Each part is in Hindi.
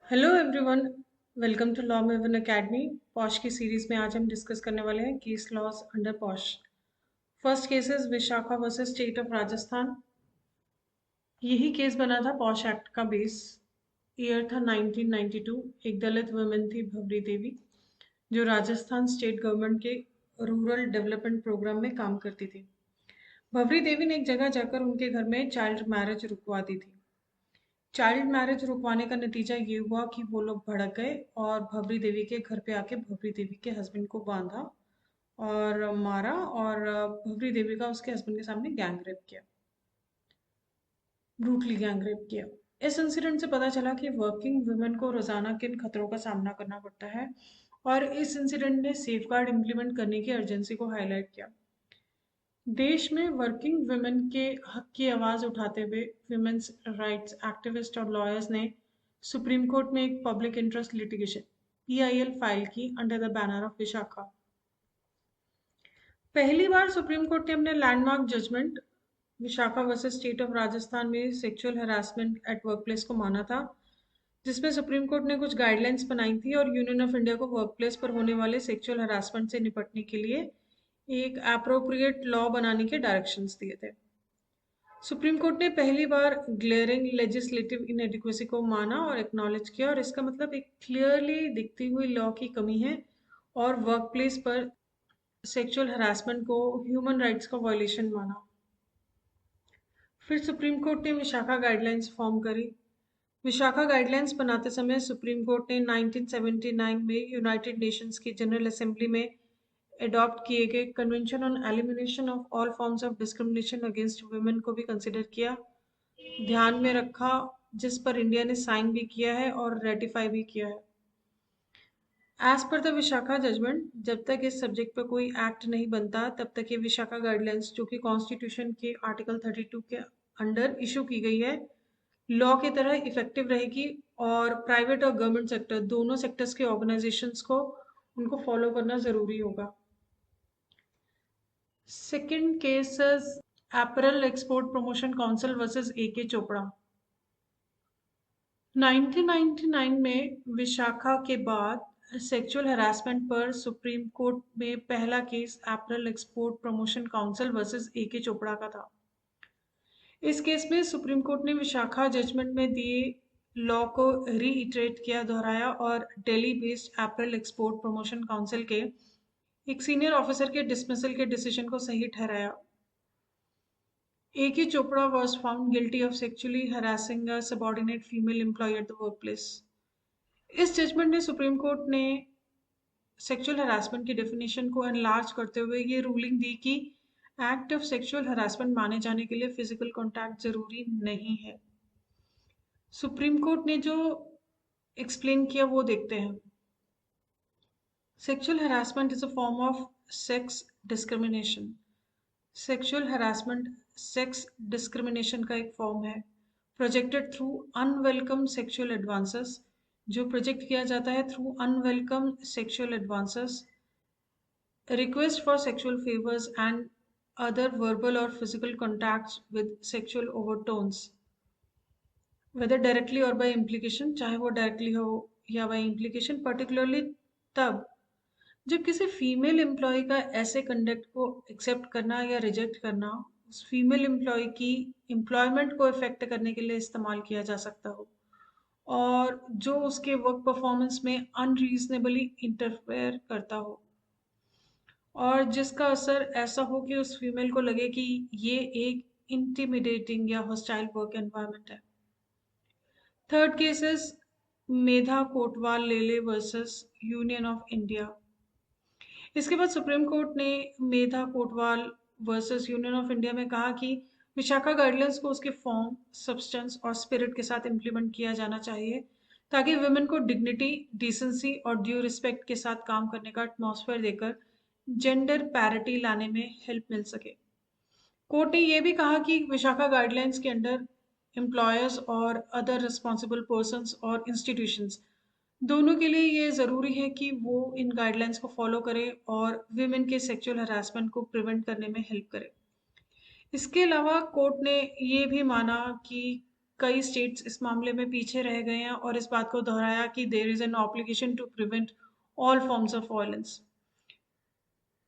Hello everyone. Welcome to law maven academy. POSH की सीरीज में आज हम डिस्कस करने वाले हैं case laws under POSH. First case is Vishakha versus state of Rajasthan. यही केस बना था पॉश एक्ट का बेस। ईयर था 1992। एक दलित वुमेन थी भवरी देवी, जो राजस्थान स्टेट गवर्नमेंट के रूरल डेवलपमेंट प्रोग्राम में काम करती थी। भवरी देवी ने एक जगह जाकर उनके घर में चाइल्ड मैरिज रुकवा दी थी। चाइल्ड मैरिज रुकवाने का नतीजा ये हुआ कि वो लोग भड़क गए और भवरी देवी के घर पे आके भवरी देवी के हस्बैंड को बांधा और मारा, और भवरी देवी का उसके हस्बैंड के सामने गैंग रेप किया, ब्रूटली गैंग रेप किया। इस इंसिडेंट से पता चला कि वर्किंग वुमेन को रोजाना किन खतरों का सामना करना पड़ता है, और इस इंसिडेंट ने सेफगार्ड इम्प्लीमेंट करने की अर्जेंसी को हाईलाइट किया। देश में वर्किंग वुमेन के हक की आवाज उठाते हुए वुमेन्स राइट्स एक्टिविस्ट और लॉयर्स ने सुप्रीम कोर्ट में एक public interest litigation PIL file की under the banner of Vishakha. पहली बार सुप्रीम कोर्ट ने अपने landmark judgement Vishakha versus state of Rajasthan में सेक्सुअल हरासमेंट एट वर्कप्लेस को माना था, जिसमें सुप्रीम कोर्ट ने कुछ गाइडलाइंस बनाई थी और यूनियन ऑफ इंडिया को वर्कप्लेस पर होने वाले सेक्सुअल हरासमेंट से निपटने के लिए एक एप्रोप्रिएट लॉ बनाने के डायरेक्शंस दिए थे। सुप्रीम कोर्ट ने पहली बार ग्लेयरिंग लेजिस्लेटिव इनएडिक्वेसी को माना और एक्नॉलेज किया, और इसका मतलब एक क्लियरली दिखती हुई लॉ की कमी है और वर्कप्लेस पर सेक्सुअल हरासमेंट को ह्यूमन राइट्स का वायलेशन माना। फिर सुप्रीम कोर्ट ने विशाखा गाइडलाइंस फॉर्म करी। विशाखा गाइडलाइंस बनाते समय सुप्रीम कोर्ट ने 1979 में यूनाइटेड नेशंस की जनरल असेंबली में अडॉप्ट किए गए convention on elimination of all forms of discrimination against women को भी कंसिडर किया, ध्यान में रखा, जिस पर इंडिया ने साइन भी किया है और रेटिफाई भी किया है। As per the Vishakha judgement, जब तक इस सब्जेक्ट पर कोई एक्ट नहीं बनता तब तक ये विशाखा गाइडलाइंस, जो कि कॉन्स्टिट्यूशन के आर्टिकल 32 के अंडर इशू की गई है, लॉ की तरह इफेक्टिव रहेगी, और प्राइवेट और गवर्नमेंट सेक्टर दोनों सेक्टर्स के ऑर्गेनाइजेशंस को उनको फॉलो करना जरूरी होगा। Second case apparel export promotion council versus A के चोपड़ा। 1999 में विशाखा के बाद सेक्सुअल हरासमेंट पर सुप्रीम कोर्ट में पहला case apparel export promotion council versus A के चोपड़ा का था। इस केस में सुप्रीम कोर्ट ने विशाखा जजमेंट में दिए लॉ को रीइटरेट किया, दोहराया, और Delhi based apparel export promotion council के एक सीनियर ऑफिसर के डिसमिसल के डिसीजन को सही ठहराया। A.K. Chopra was found guilty of sexually harassing a subordinate female employee at the workplace. इस जजमेंट ने सुप्रीम कोर्ट ने सेक्सुअल हरासमेंट की डेफिनेशन को एनलार्ज करते हुए ये रूलिंग दी कि एक्ट ऑफ सेक्सुअल हरासमेंट माने जाने के लिए फिजिकल कॉन्टैक्ट जरूरी नहीं है। सुप्रीम कोर्ट ने जो एक्सप्लेन किया वो देखते हैं। Sexual harassment is a form of sex discrimination. Sexual harassment sex discrimination का एक फॉर्म है, projected through unwelcome sexual advances, जो प्रोजेक्ट किया जाता है through unwelcome sexual advances, request for sexual favours and other verbal or physical contacts with sexual overtones, whether directly or by implication, चाहे वो डायरेक्टली हो या बाय इम्प्लीकेशन, पर्टिकुलरली तब जब किसी फीमेल एम्प्लॉय का ऐसे कंडक्ट को एक्सेप्ट करना या रिजेक्ट करना उस फीमेल एम्प्लॉय की एम्प्लॉयमेंट को इफेक्ट करने के लिए इस्तेमाल किया जा सकता हो, और जो उसके वर्क परफॉर्मेंस में अनरीजनेबली इंटरफेयर करता हो, और जिसका असर ऐसा हो कि उस फीमेल को लगे कि ये एक इंटिमिडेटिंग या हॉस्टाइल वर्क एनवायरनमेंट है। थर्ड केस इज मेधा कोटवाल लेले वर्सेस यूनियन ऑफ इंडिया। इसके बाद सुप्रीम कोर्ट ने Medha Kotwal versus union of India में कहा कि विशाखा गाइडलाइंस को उसके फॉर्म, सब्सटेंस और स्पिरिट के साथ इम्प्लीमेंट किया जाना चाहिए, ताकि वुमेन को डिग्निटी, डिसेंसी और ड्यू रिस्पेक्ट के साथ काम करने का एटमॉस्फेयर देकर जेंडर पैरिटी लाने में हेल्प मिल सके। कोर्ट ने यह भी कहा कि विशाखा गाइडलाइंस के अंडर एम्प्लॉयर्स और अदर रिस्पॉन्सिबल पर्सन्स और इंस्टीट्यूशंस दोनों के लिए ये ज़रूरी है कि वो इन गाइडलाइंस को फॉलो करें और विमेन के सेक्सुअल हरासमेंट को प्रिवेंट करने में हेल्प करें। इसके अलावा कोर्ट ने ये भी माना कि कई स्टेट्स इस मामले में पीछे रह गए हैं और इस बात को दोहराया कि there is an obligation to prevent all forms of violence.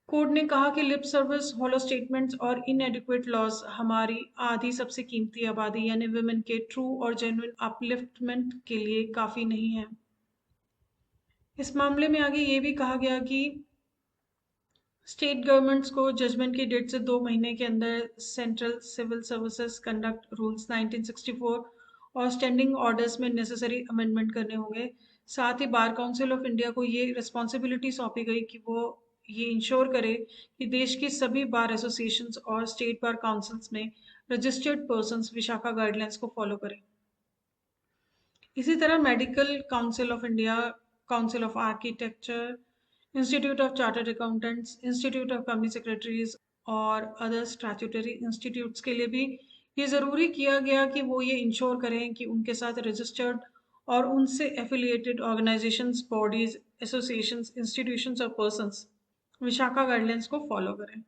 Court ने कहा कि लिप सर्विस, हॉलो स्टेटमेंट्स और इनएडिक्वेट लॉज हमारी आधी सबसे कीमती आबादी यानी वुमेन के ट्रू और जेन्युइन अपलिफ्टमेंट के लिए काफ़ी नहीं है। इस मामले में आगे ये भी कहा गया कि स्टेट गवर्नमेंट्स को जजमेंट की डेट से 2 महीने के अंदर central civil services conduct rules 1964 और स्टैंडिंग ऑर्डर्स में नेसेसरी अमेंडमेंट करने होंगे। साथ ही बार काउंसिल ऑफ इंडिया को ये रिस्पॉन्सिबिलिटी सौंपी गई कि वो ये इंश्योर करे कि देश की सभी बार एसोसिएशंस और स्टेट बार काउंसिल्स में रजिस्टर्ड पर्सन्स विशाखा गाइडलाइंस को फॉलो करें। इसी तरह medical council of India, council of architecture, institute of chartered accountants, institute of company secretaries और अदर स्टैट्यूटरी इंस्टीट्यूट्स के लिए भी ये ज़रूरी किया गया कि वो ये इंश्योर करें कि उनके साथ रजिस्टर्ड और उनसे affiliated organisations, bodies, associations, institutions और पर्सन्स विशाखा गाइडलाइंस को फॉलो करें।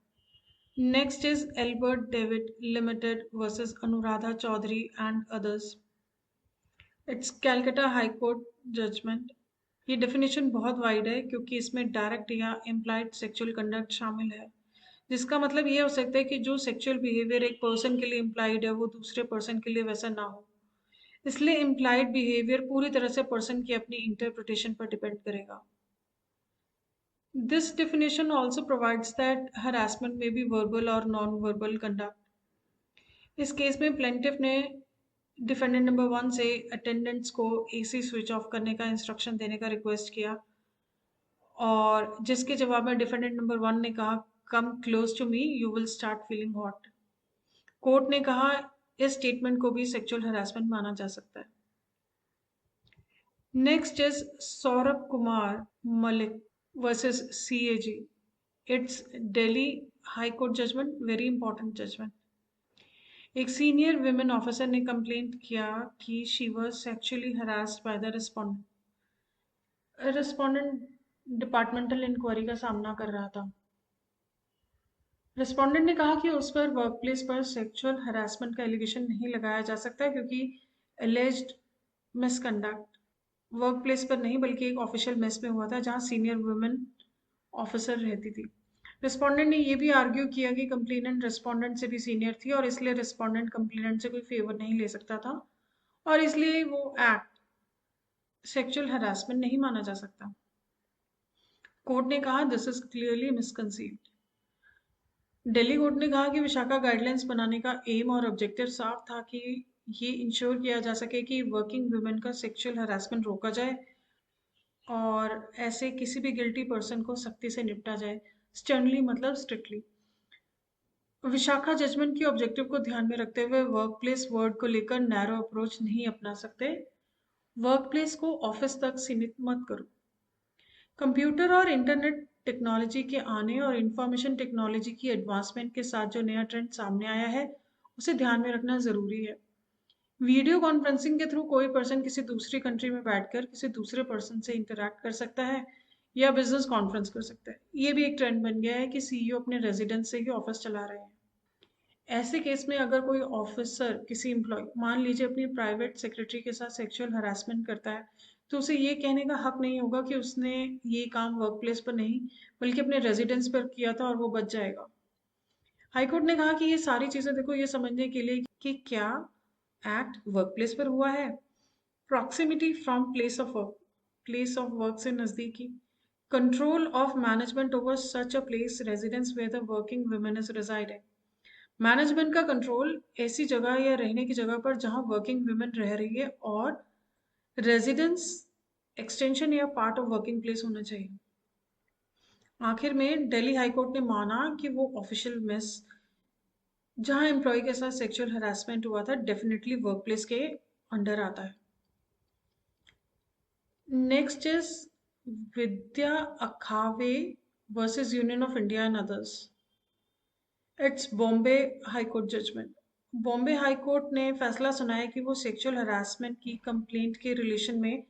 Next is Albert David limited versus Anuradha Chaudhary and others. It's Calcutta high court judgment. ये डेफिनेशन बहुत वाइड है क्योंकि इसमें डायरेक्ट या इम्प्लाइड सेक्सुअल कंडक्ट शामिल है, जिसका मतलब ये हो सकता है कि जो सेक्सुअल बिहेवियर एक पर्सन के लिए इम्प्लाइड है वो दूसरे पर्सन के लिए वैसा ना हो। इसलिए इम्प्लाइड बिहेवियर पूरी तरह से पर्सन की अपनी इंटरप्रिटेशन पर डिपेंड करेगा। This definition also provides that harassment में बी वर्बल और नॉन वर्बल कंडक्ट। इस केस में प्लेंटिफ ने डिफेंडेंट नंबर 1 से अटेंडेंट्स को एसी स्विच ऑफ करने का इंस्ट्रक्शन देने का रिक्वेस्ट किया और जिसके जवाब में डिफेंडेंट नंबर 1 ने कहा, come close to me you will start feeling hot. Court ने कहा इस स्टेटमेंट को भी सेक्सुअल हरासमेंट माना जा सकता है। Next is Saurabh Kumar Malik versus CAG. It's Delhi high court judgment, very important judgment. एक सीनियर विमेन ऑफिसर ने कंप्लेंट किया कि she was sexually harassed by the respondent departmental inquiry का सामना कर रहा था। रिस्पोंडेंट ने कहा कि उस पर वर्कप्लेस पर सेक्सुअल हरासमेंट का एलिगेशन नहीं लगाया जा सकता क्योंकि एलिज्ड मिसकंडक्ट वर्कप्लेस पर नहीं बल्कि एक ऑफिशियल मेस में हुआ था जहां सीनियर वुमेन ऑफिसर रहती थी। रिस्पोंडेंट ने यह भी आर्ग्यू किया कि कंप्लेनेंट रिस्पोंडेंट से भी सीनियर थी और इसलिए रिस्पोंडेंट कंप्लेनेंट से कोई फेवर नहीं ले सकता था और इसलिए वो एक्ट सेक्सुअल हरासमेंट नहीं माना जा सकता। कोर्ट ने कहा this is clearly misconceived. Delhi court ने कहा कि विशाखा गाइडलाइंस बनाने का एम और ऑब्जेक्टिव साफ था कि ये इंश्योर किया जा सके कि वर्किंग वुमेन का सेक्सुअल हरासमेंट रोका जाए और ऐसे किसी भी गिल्टी पर्सन को सख्ती से निपटा जाए, स्टर्नली मतलब स्ट्रिक्टली। विशाखा जजमेंट के ऑब्जेक्टिव को ध्यान में रखते हुए वर्कप्लेस वर्ड को लेकर नैरो अप्रोच नहीं अपना सकते। वर्कप्लेस को ऑफिस तक सीमित मत करो। कंप्यूटर और इंटरनेट टेक्नोलॉजी के आने और इंफॉर्मेशन टेक्नोलॉजी की एडवांसमेंट के साथ जो नया ट्रेंड सामने आया है उसे ध्यान में रखना ज़रूरी है। वीडियो कॉन्फ्रेंसिंग के थ्रू कोई पर्सन किसी दूसरी कंट्री में बैठकर किसी दूसरे पर्सन से इंटरैक्ट कर सकता है या बिजनेस कॉन्फ्रेंस कर सकता है। ये भी एक ट्रेंड बन गया है कि सीईओ अपने रेजिडेंस से ही ऑफिस चला रहे हैं। ऐसे केस में अगर कोई ऑफिसर किसी एम्प्लॉय मान लीजिए अपनी प्राइवेट सेक्रेटरी के साथ सेक्सुअल हरासमेंट करता है तो उसे ये कहने का हक नहीं होगा कि उसने ये काम वर्कप्लेस पर नहीं बल्कि अपने रेजिडेंस पर किया था और वो बच जाएगा। हाईकोर्ट ने कहा कि ये सारी चीजें देखो ये समझने के लिए कि क्या एक्ट वर्कप्लेस पर हुआ है। Proximity from place of work से नजदीकी, control of management over such a place, residence where the working women is residing. Management का कंट्रोल ऐसी जगह या रहने की जगह पर जहां वर्किंग वुमेन रह रही है और रेजिडेंस एक्सटेंशन या पार्ट ऑफ वर्किंग प्लेस होना चाहिए। आखिर में दिल्ली हाईकोर्ट ने माना कि वो ऑफिशियल मेस जहां एम्प्लॉय के साथ सेक्सुअल हरासमेंट हुआ था डेफिनेटली वर्कप्लेस के अंडर आता है। Next is Vidya Akhave versus union of India and others. It's Bombay high court judgement. Bombay high court ने फैसला सुनाया कि वो सेक्सुअल हरासमेंट की कंप्लेंट के रिलेशन में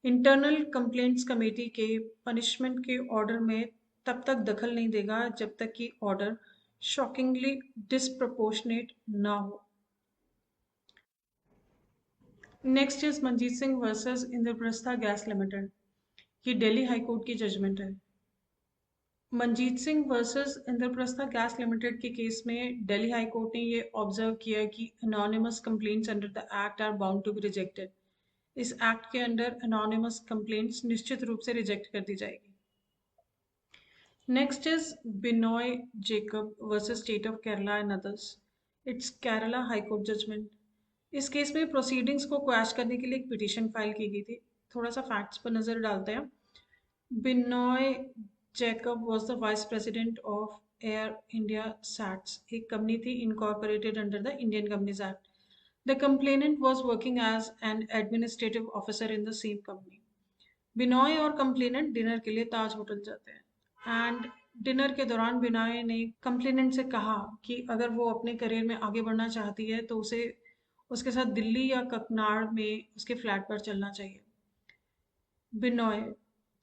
इंटरनल कंप्लेंट्स कमेटी के पनिशमेंट के ऑर्डर में तब तक दखल नहीं देगा जब तक कि ऑर्डर शॉकिंगली डिसप्रपोर्शनेट ना हो। Next is Manjeet Singh versus Indraprastha gas limited. ये दिल्ली हाई कोर्ट की जजमेंट है। Manjeet Singh versus Indraprastha gas limited के केस में दिल्ली हाई कोर्ट ने ये ऑब्जर्व किया कि anonymous complaints under the act are bound to be rejected. इस एक्ट के अंडर अनोनिमस कंप्लेंट्स निश्चित रूप से रिजेक्ट कर दी जाएगी। Next is Binoy Jacob versus state of Kerala and others. It's Kerala high court judgment. इस केस में प्रोसीडिंग्स को क्वैश करने के लिए एक पिटीशन फाइल की गई थी। थोड़ा सा फैक्ट्स पर नजर डालते हैं। Binoy Jacob was the vice president of Air India SATS, एक कंपनी थी incorporated under the Indian Companies Act. The complainant was working as an administrative officer in the same company. Binoy और कंप्लेनेंट डिनर के लिए ताज होटल जाते हैं एंड डिनर के दौरान बिनॉय ने कंप्लेनेंट से कहा कि अगर वो अपने करियर में आगे बढ़ना चाहती है तो उसे उसके साथ दिल्ली या ककनाड़ में उसके फ्लैट पर चलना चाहिए। बिनॉय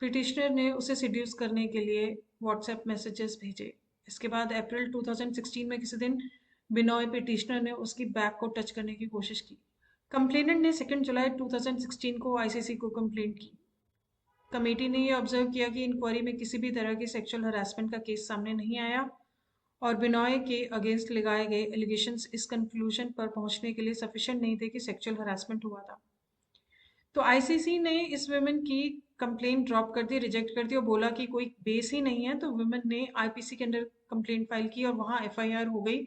पिटिशनर ने उसे सिड्यूस करने के लिए व्हाट्सएप मैसेजेस भेजे। इसके बाद अप्रैल 2016 में किसी दिन बिनॉय पिटिशनर ने उसकी बैग को टच करने की कोशिश की। कंप्लेनेंट ने 2 जुलाई 2016 को आईसीसी को कंप्लेंट की। कमेटी ने यह ऑब्जर्व किया कि इंक्वायरी में किसी भी तरह की सेक्सुअल हरासमेंट का केस सामने नहीं आया और बिनॉय के अगेंस्ट लगाए गए एलिगेशंस इस कंक्लूजन पर पहुंचने के लिए सफिशिएंट नहीं थे कि सेक्सुअल हरासमेंट हुआ था। तो आईसीसी ने इस वुमेन की कंप्लेंट ड्रॉप कर दी, रिजेक्ट कर दी और बोला कि कोई बेस ही नहीं है। तो वुमेन ने आईपीसी के अंडर कंप्लेंट फाइल की और वहां एफआईआर हो गई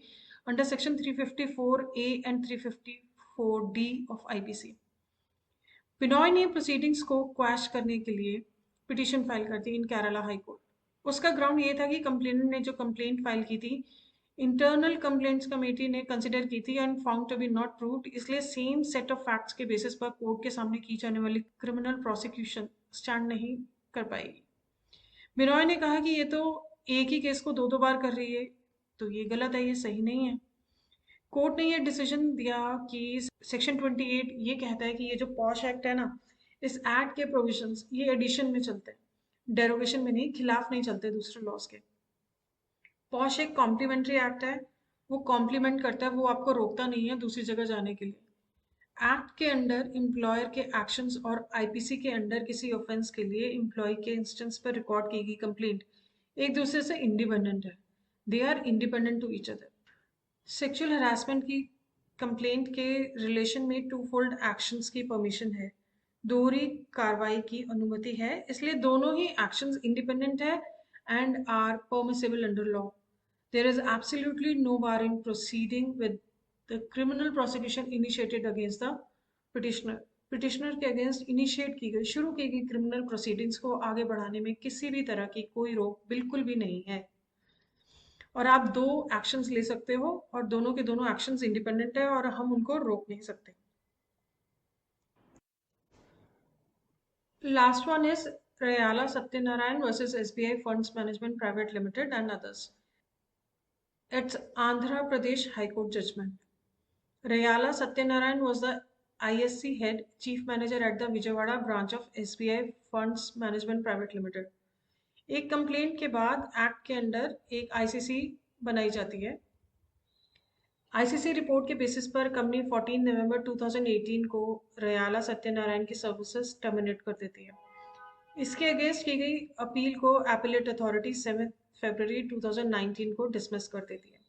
under section 354A and 354D of IPC. Binoy ने प्रोसीडिंग्स को क्वैश करने के लिए पिटीशन फाइल कर दी इन केरला हाई कोर्ट। उसका ग्राउंड ये था कि कंप्लेनेंट ने जो कंप्लेंट फाइल की थी इंटरनल कंप्लेंट्स कमेटी ने कंसिडर की थी and found to be not proved, इसलिए सेम सेट ऑफ फैक्ट्स के बेसिस पर कोर्ट के सामने की जाने वाली क्रिमिनल प्रोसिक्यूशन स्टैंड नहीं कर पाएगी। बिनॉय ने कहा कि ये तो एक ही केस को दो दो बार कर रही है, तो ये गलत है, ये सही नहीं है। कोर्ट ने ये डिसीजन दिया कि सेक्शन 28 ये कहता है कि ये जो पॉश एक्ट है ना, इस एक्ट के प्रोविजंस ये एडिशन में चलते हैं, डेरोगेशन में नहीं, खिलाफ नहीं चलते दूसरे लॉज के। पॉश एक कॉम्प्लीमेंट्री एक्ट है, वो कॉम्प्लीमेंट करता है, वो आपको रोकता नहीं है दूसरी जगह जाने के लिए। एक्ट के अंडर एम्प्लॉयर के एक्शंस और आईपीसी के अंडर किसी ऑफेंस के लिए एम्प्लॉय के इंस्टेंस पर रिकॉर्ड की गई कंप्लेंट एक दूसरे से इंडिपेंडेंट है। They are independent to each other. Sexual harassment की कंप्लेंट के रिलेशन में टू फोल्ड एक्शंस की परमिशन है, दोहरी कार्रवाई की अनुमति है, इसलिए दोनों ही एक्शंस इंडिपेंडेंट है and are permissible under law. There is absolutely no bar in proceeding with the criminal prosecution initiated against the petitioner. Petitioner के अगेंस्ट इनिशिएट की गई, शुरू की गई क्रिमिनल प्रोसीडिंग्स को आगे बढ़ाने में किसी भी तरह की कोई रोक बिल्कुल भी नहीं है और आप दो एक्शंस ले सकते हो और दोनों के दोनों एक्शंस इंडिपेंडेंट है और हम उनको रोक नहीं सकते। Last one is Rayala Satyanarayana versus SBI funds management private limited and others. It's Andhra Pradesh high court judgement. Rayala Satyanarayana was the ISC head chief manager at the Vijayawada branch of SBI Funds Management Private Limited। एक कंप्लेंट के बाद एक्ट के अंडर एक आईसीसी बनाई जाती है। आईसीसी रिपोर्ट के बेसिस पर कंपनी 14 नवंबर 2018 को रयाला सत्यनारायण की सर्विसेज टर्मिनेट कर देती है। इसके अगेंस्ट की गई अपील को एपेलेट अथॉरिटी 7 फरवरी 2019 को डिसमिस कर देती है।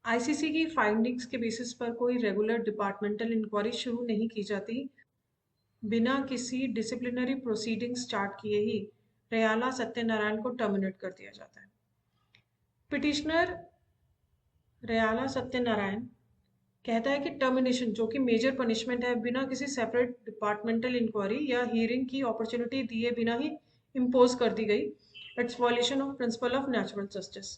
आईसीसी की फाइंडिंग्स के बेसिस पर कोई रेगुलर डिपार्टमेंटल इंक्वायरी शुरू नहीं की जाती। बिना किसी डिसिप्लिनरी प्रोसीडिंग स्टार्ट किए ही रयाला सत्यनारायण को टर्मिनेट कर दिया जाता है। पिटिशनर रयाला सत्यनारायण कहता है कि टर्मिनेशन, जो कि मेजर पनिशमेंट है, बिना किसी सेपरेट डिपार्टमेंटल इंक्वायरी या हियरिंग की अपॉर्चुनिटी दिए बिना ही इम्पोज कर दी गई। It's violation of principle of natural justice.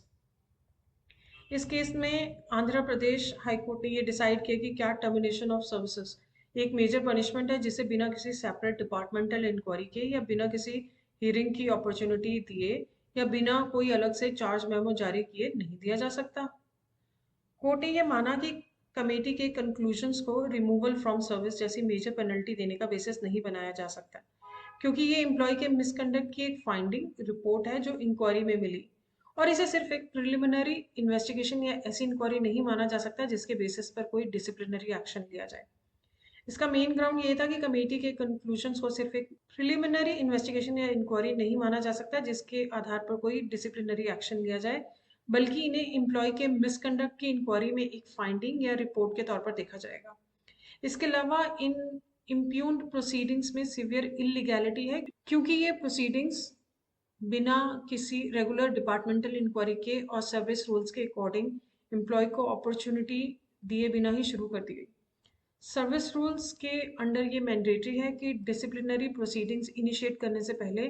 इस केस में आंध्र प्रदेश हाई कोर्ट ने ये डिसाइड किया कि क्या टर्मिनेशन ऑफ सर्विसेज एक मेजर पनिशमेंट है जिसे बिना किसी सेपरेट डिपार्टमेंटल इंक्वायरी के या बिना किसी हियरिंग की अपॉर्चुनिटी दिए या बिना कोई अलग से चार्ज मेमो जारी किए नहीं दिया जा सकता। कोर्ट ने यह माना कि कमेटी के कंक्लूजन्स को रिमूवल फ्रॉम सर्विस जैसी मेजर पेनल्टी देने का बेसिस नहीं बनाया जा सकता, क्योंकि ये एम्प्लॉय के मिसकंडक्ट की एक फाइंडिंग रिपोर्ट है जो इंक्वायरी में मिली और इसे सिर्फ एक प्रिलिमिनरी इन्वेस्टिगेशन या ऐसी इंक्वायरी नहीं माना जा सकता जिसके बेसिस पर कोई डिसिप्लिनरी एक्शन लिया जाए। इसका मेन ग्राउंड ये था कि कमेटी के कंक्लूजन्स को सिर्फ एक प्रिलिमिनरी इन्वेस्टिगेशन या इंक्वायरी नहीं माना जा सकता जिसके आधार पर कोई डिसिप्लिनरी एक्शन लिया जाए, बल्कि इन्हें एम्प्लॉय के मिसकंडक्ट की इंक्वायरी में एक फाइंडिंग या रिपोर्ट के तौर पर देखा जाएगा। इसके अलावा इन इम्प्यून्ड प्रोसीडिंग्स में सीवियर इलीगैलिटी है क्योंकि ये प्रोसीडिंग्स बिना किसी रेगुलर डिपार्टमेंटल इंक्वायरी के और सर्विस रूल्स के अकॉर्डिंग एम्प्लॉय को अपॉर्चुनिटी दिए बिना ही शुरू कर दी गई। सर्विस रूल्स के अंडर ये मैंडेटरी है कि डिसिप्लिनरी प्रोसीडिंग्स इनिशिएट करने से पहले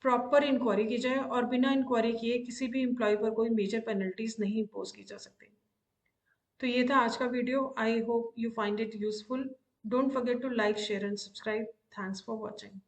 प्रॉपर इंक्वायरी की जाए और बिना इंक्वायरी किए किसी भी एम्प्लॉय पर कोई मेजर पेनल्टीज नहीं इम्पोज की जा सकती। तो ये था आज का video. I hope you find it useful. Don't forget to like, share and subscribe. Thanks for watching.